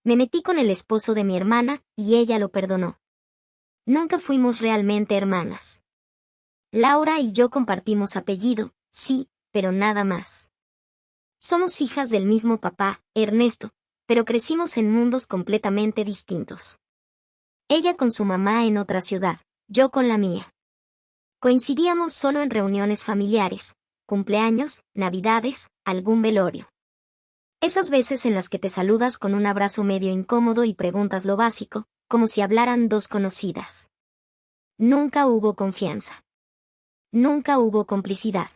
Me metí con el esposo de mi hermana y ella lo perdonó. Nunca fuimos realmente hermanas. Laura y yo compartimos apellido, sí, pero nada más. Somos hijas del mismo papá, Ernesto, pero crecimos en mundos completamente distintos. Ella con su mamá en otra ciudad, yo con la mía. Coincidíamos solo en reuniones familiares, cumpleaños, navidades, algún velorio. Esas veces en las que te saludas con un abrazo medio incómodo y preguntas lo básico, como si hablaran dos conocidas. Nunca hubo confianza. Nunca hubo complicidad.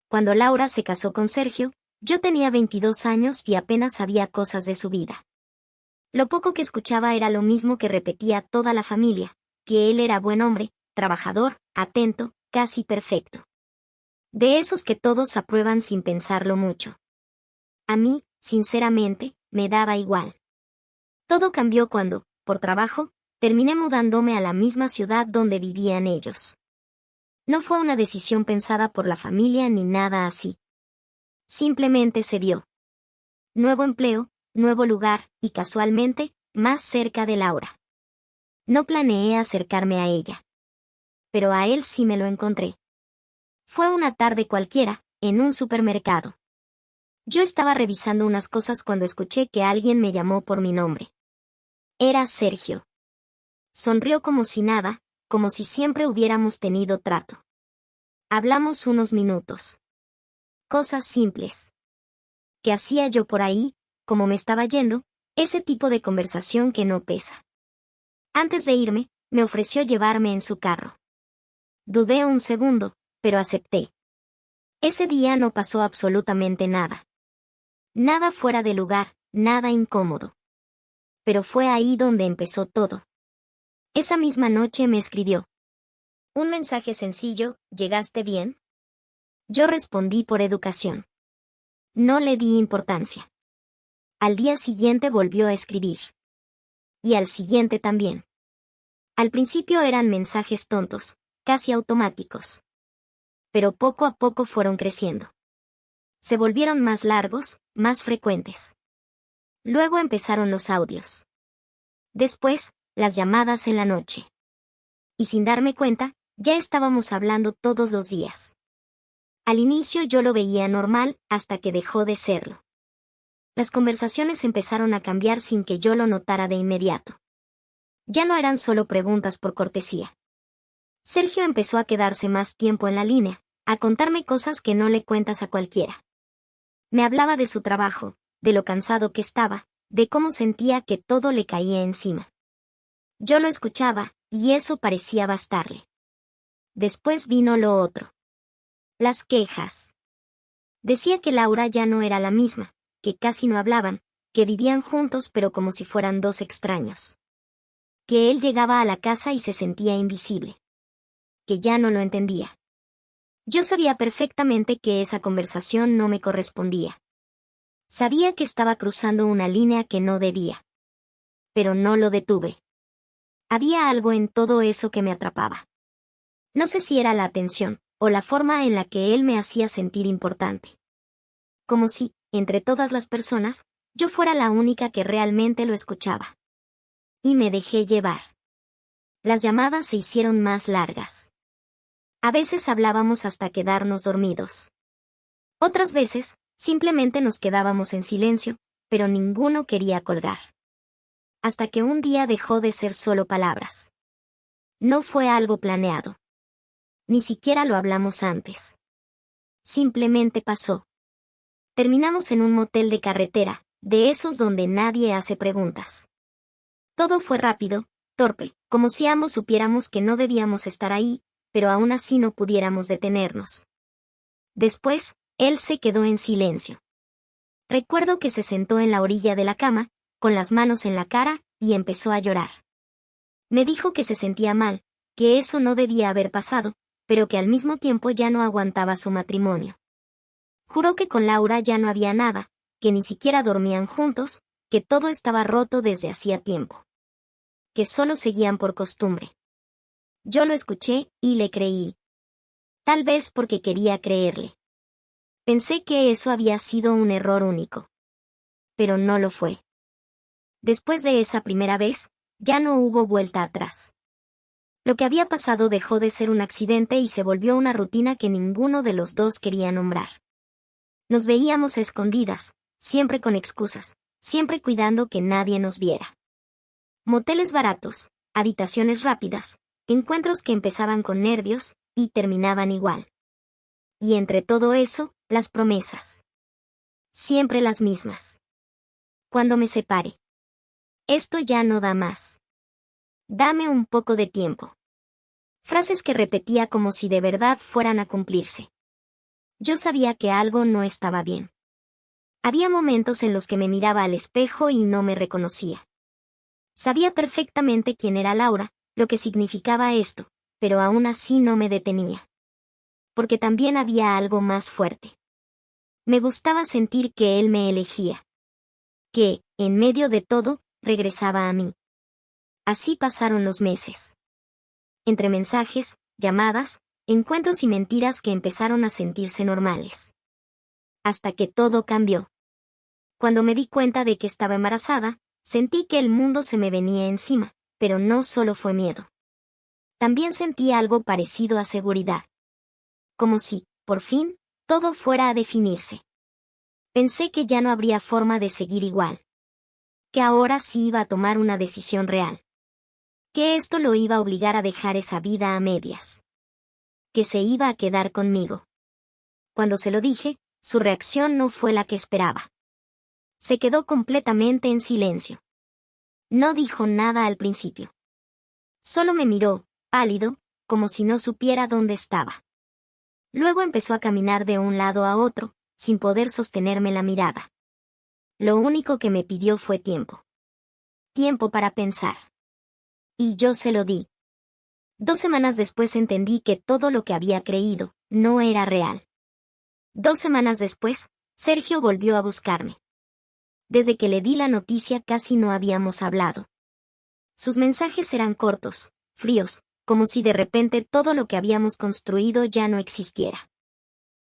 Cuando Laura se casó con Sergio, yo tenía 22 años y apenas sabía cosas de su vida. Lo poco que escuchaba era lo mismo que repetía toda la familia, que él era buen hombre, trabajador, atento, casi perfecto. De esos que todos aprueban sin pensarlo mucho. A mí, sinceramente, me daba igual. Todo cambió cuando, por trabajo, terminé mudándome a la misma ciudad donde vivían ellos. No fue una decisión pensada por la familia ni nada así. Simplemente se dio. Nuevo empleo, nuevo lugar, y casualmente, más cerca de Laura. No planeé acercarme a ella. Pero a él sí me lo encontré. Fue una tarde cualquiera, en un supermercado. Yo estaba revisando unas cosas cuando escuché que alguien me llamó por mi nombre. Era Sergio. Sonrió como si nada, como si siempre hubiéramos tenido trato. Hablamos unos minutos. Cosas simples. ¿Qué hacía yo por ahí? ¿Cómo me estaba yendo? Ese tipo de conversación que no pesa. Antes de irme, me ofreció llevarme en su carro. Dudé un segundo, pero acepté. Ese día no pasó absolutamente nada. Nada fuera de lugar, nada incómodo. Pero fue ahí donde empezó todo. Esa misma noche me escribió. Un mensaje sencillo, ¿llegaste bien? Yo respondí por educación. No le di importancia. Al día siguiente volvió a escribir. Y al siguiente también. Al principio eran mensajes tontos, casi automáticos. Pero poco a poco fueron creciendo. Se volvieron más largos, más frecuentes. Luego empezaron los audios. Después, las llamadas en la noche. Y sin darme cuenta, ya estábamos hablando todos los días. Al inicio yo lo veía normal, hasta que dejó de serlo. Las conversaciones empezaron a cambiar sin que yo lo notara de inmediato. Ya no eran solo preguntas por cortesía. Sergio empezó a quedarse más tiempo en la línea, a contarme cosas que no le cuentas a cualquiera. Me hablaba de su trabajo, de lo cansado que estaba, de cómo sentía que todo le caía encima. Yo lo escuchaba, y eso parecía bastarle. Después vino lo otro. Las quejas. Decía que Laura ya no era la misma, que casi no hablaban, que vivían juntos pero como si fueran dos extraños. Que él llegaba a la casa y se sentía invisible. Que ya no lo entendía. Yo sabía perfectamente que esa conversación no me correspondía. Sabía que estaba cruzando una línea que no debía. Pero no lo detuve. Había algo en todo eso que me atrapaba. No sé si era la atención, o la forma en la que él me hacía sentir importante. Como si, entre todas las personas, yo fuera la única que realmente lo escuchaba. Y me dejé llevar. Las llamadas se hicieron más largas. A veces hablábamos hasta quedarnos dormidos. Otras veces, simplemente nos quedábamos en silencio, pero ninguno quería colgar. Hasta que un día dejó de ser solo palabras. No fue algo planeado. Ni siquiera lo hablamos antes. Simplemente pasó. Terminamos en un motel de carretera, de esos donde nadie hace preguntas. Todo fue rápido, torpe, como si ambos supiéramos que no debíamos estar ahí, pero aún así no pudiéramos detenernos. Después, él se quedó en silencio. Recuerdo que se sentó en la orilla de la cama, con las manos en la cara, y empezó a llorar. Me dijo que se sentía mal, que eso no debía haber pasado, pero que al mismo tiempo ya no aguantaba su matrimonio. Juró que con Laura ya no había nada, que ni siquiera dormían juntos, que todo estaba roto desde hacía tiempo. Que solo seguían por costumbre. Yo lo escuché, y le creí. Tal vez porque quería creerle. Pensé que eso había sido un error único. Pero no lo fue. Después de esa primera vez, ya no hubo vuelta atrás. Lo que había pasado dejó de ser un accidente y se volvió una rutina que ninguno de los dos quería nombrar. Nos veíamos a escondidas, siempre con excusas, siempre cuidando que nadie nos viera. Moteles baratos, habitaciones rápidas, encuentros que empezaban con nervios y terminaban igual. Y entre todo eso, las promesas. Siempre las mismas. Cuando me separe. Esto ya no da más. Dame un poco de tiempo. Frases que repetía como si de verdad fueran a cumplirse. Yo sabía que algo no estaba bien. Había momentos en los que me miraba al espejo y no me reconocía. Sabía perfectamente quién era Laura, lo que significaba esto, pero aún así no me detenía. Porque también había algo más fuerte. Me gustaba sentir que él me elegía. Que, en medio de todo, regresaba a mí. Así pasaron los meses. Entre mensajes, llamadas, encuentros y mentiras que empezaron a sentirse normales. Hasta que todo cambió. Cuando me di cuenta de que estaba embarazada, sentí que el mundo se me venía encima, pero no solo fue miedo. También sentí algo parecido a seguridad. Como si, por fin, todo fuera a definirse. Pensé que ya no habría forma de seguir igual. Que ahora sí iba a tomar una decisión real. Que esto lo iba a obligar a dejar esa vida a medias. Que se iba a quedar conmigo. Cuando se lo dije, su reacción no fue la que esperaba. Se quedó completamente en silencio. No dijo nada al principio. Solo me miró, pálido, como si no supiera dónde estaba. Luego empezó a caminar de un lado a otro, sin poder sostenerme la mirada. Lo único que me pidió fue tiempo. Tiempo para pensar. Y yo se lo di. 2 semanas después entendí que todo lo que había creído no era real. 2 semanas después, Sergio volvió a buscarme. Desde que le di la noticia casi no habíamos hablado. Sus mensajes eran cortos, fríos, como si de repente todo lo que habíamos construido ya no existiera.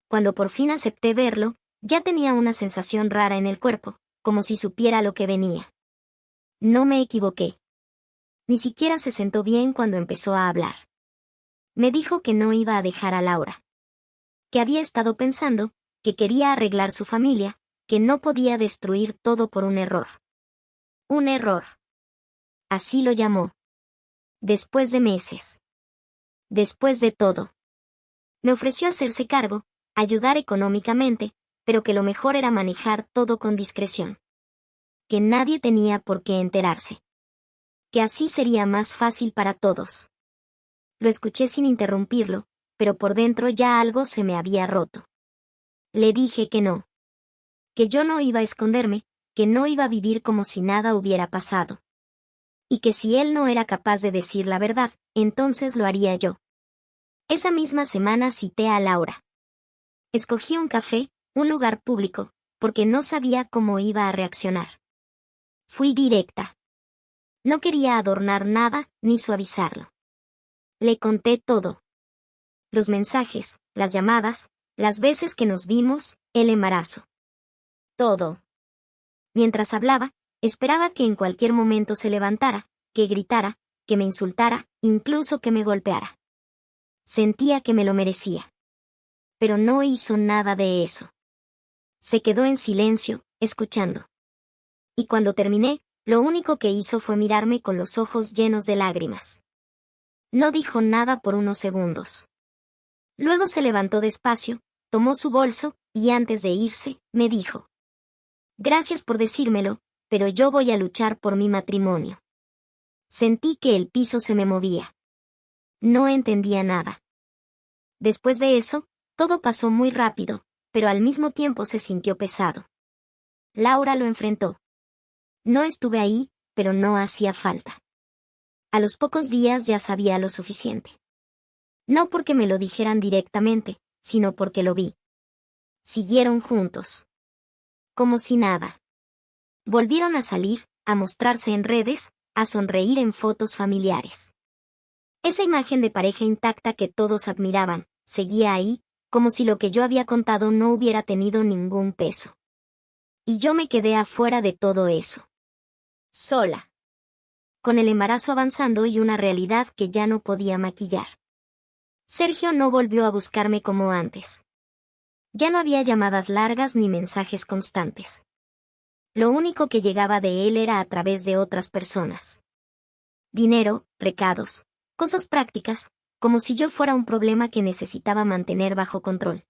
Cuando por fin acepté verlo, ya tenía una sensación rara en el cuerpo, como si supiera lo que venía. No me equivoqué. Ni siquiera se sentó bien cuando empezó a hablar. Me dijo que no iba a dejar a Laura. Que había estado pensando, que quería arreglar su familia, que no podía destruir todo por un error. Un error. Así lo llamó. Después de meses. Después de todo. Me ofreció hacerse cargo, ayudar económicamente, pero que lo mejor era manejar todo con discreción. Que nadie tenía por qué enterarse. Que así sería más fácil para todos. Lo escuché sin interrumpirlo, pero por dentro ya algo se me había roto. Le dije que no. Que yo no iba a esconderme, que no iba a vivir como si nada hubiera pasado. Y que si él no era capaz de decir la verdad, entonces lo haría yo. Esa misma semana cité a Laura. Escogí un café, un lugar público, porque no sabía cómo iba a reaccionar. Fui directa. No quería adornar nada, ni suavizarlo. Le conté todo. Los mensajes, las llamadas, las veces que nos vimos, el embarazo. Todo. Mientras hablaba, esperaba que en cualquier momento se levantara, que gritara, que me insultara, incluso que me golpeara. Sentía que me lo merecía. Pero no hizo nada de eso. Se quedó en silencio, escuchando. Y cuando terminé, lo único que hizo fue mirarme con los ojos llenos de lágrimas. No dijo nada por unos segundos. Luego se levantó despacio, tomó su bolso, y antes de irse, me dijo: «Gracias por decírmelo, pero yo voy a luchar por mi matrimonio». Sentí que el piso se me movía. No entendía nada. Después de eso, todo pasó muy rápido, pero al mismo tiempo se sintió pesado. Laura lo enfrentó. No estuve ahí, pero no hacía falta. A los pocos días ya sabía lo suficiente. No porque me lo dijeran directamente, sino porque lo vi. Siguieron juntos. Como si nada. Volvieron a salir, a mostrarse en redes, a sonreír en fotos familiares. Esa imagen de pareja intacta que todos admiraban, seguía ahí, como si lo que yo había contado no hubiera tenido ningún peso. Y yo me quedé afuera de todo eso. sola. Con el embarazo avanzando y una realidad que ya no podía maquillar. Sergio no volvió a buscarme como antes. Ya no había llamadas largas ni mensajes constantes. Lo único que llegaba de él era a través de otras personas. Dinero, recados, cosas prácticas, como si yo fuera un problema que necesitaba mantener bajo control.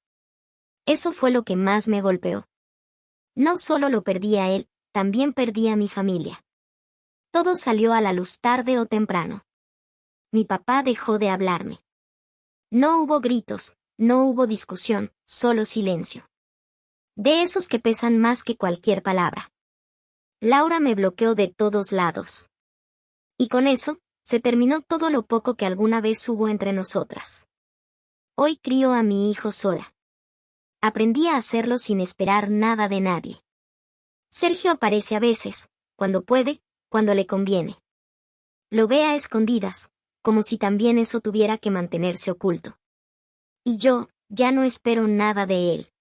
Eso fue lo que más me golpeó. No solo lo perdí a él, también perdí a mi familia. Todo salió a la luz tarde o temprano. Mi papá dejó de hablarme. No hubo gritos, no hubo discusión, solo silencio. De esos que pesan más que cualquier palabra. Laura me bloqueó de todos lados. Y con eso, se terminó todo lo poco que alguna vez hubo entre nosotras. Hoy crío a mi hijo sola. Aprendí a hacerlo sin esperar nada de nadie. Sergio aparece a veces, cuando puede, cuando le conviene. Lo ve a escondidas, como si también eso tuviera que mantenerse oculto. Y yo, ya no espero nada de él.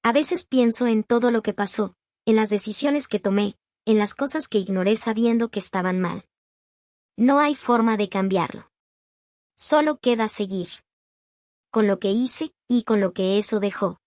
A veces pienso en todo lo que pasó, en las decisiones que tomé, en las cosas que ignoré sabiendo que estaban mal. No hay forma de cambiarlo. Solo queda seguir. Con lo que hice, y con lo que eso dejó.